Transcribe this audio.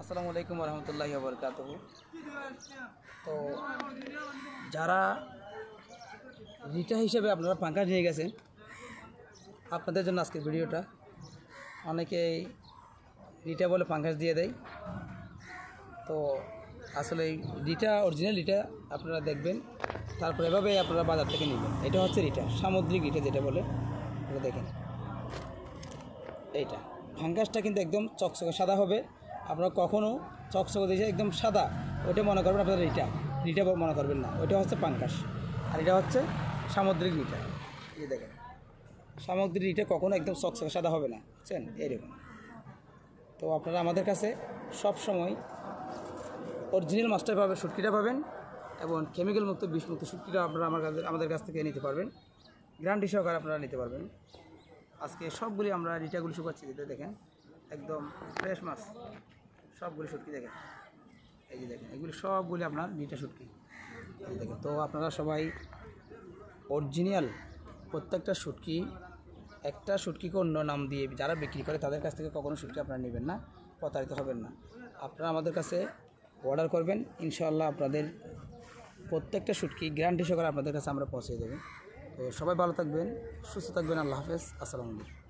আসসালামু আলাইকুম রহমতুল্লাহি ওয়া বারাকাতুহু। তো যারা রিটা হিসেবে আপনারা পাঙ্কাশ নিয়ে গেছেন, আপনাদের জন্য আজকের ভিডিওটা। অনেকেই রিটা বলে পাঙ্কাশ দিয়ে দেয়। তো আসলে এই রিটা অরিজিনাল রিটা আপনারা দেখবেন, তারপর এভাবে আপনারা বাজার থেকে নেবেন। এটা হচ্ছে রিটা, সামুদ্রিক রিটা যেটা বলে, এটা দেখেন। এইটা পাঙ্কাশটা কিন্তু একদম চকচকে সাদা হবে। আপনারা কখনও চকচকে দিয়েছে একদম সাদা ওইটা মনে করবেন আপনারা রিটা মনে করবেন না, ওইটা হচ্ছে পাঙ্কাশ। আর এটা হচ্ছে সামুদ্রিক রিটা। এই দেখেন, সামুদ্রিক রিটা কখনো একদম চকচকে সাদা হবে না, বুঝছেন? এরকম। তো আপনারা আমাদের কাছে সব সময় অরিজিনাল মাছটা পাবেন, শুটকিটা পাবেন, এবং কেমিক্যাল মুক্ত বিষমুক্ত শুটকিটা আপনারা আমাদের কাছ থেকে নিতে পারবেন। গ্যারান্টি সহকারে আপনারা নিতে পারবেন। আজকে সবগুলি আমরা রিটাগুলি শুকাচ্ছি, যেটা দেখেন একদম ফ্রেশ মাছ। সবগুলি শুটকি দেখেন, এই যে দেখেন, এগুলি সবগুলি আপনার রিটা শুটকি, এই দেখেন। তো আপনারা সবাই অরিজিনাল প্রত্যেকটা শুটকি, একটা শুটকিকে অন্য নাম দিয়ে যারা বিক্রি করে তাদের কাছ থেকে কখনো শুটকি আপনারা নেবেন না, প্রতারিত হবেন না। আপনারা আমাদের কাছে অর্ডার করবেন, ইনশাআল্লাহ আপনাদের প্রত্যেকটা শুটকি গ্যারান্টি সহকারে আপনাদের কাছে আমরা পৌঁছে দেবেন। তো সবাই ভালো থাকবেন, সুস্থ থাকবেন। আল্লাহ হাফেজ, আসসালামু আলাইকুম।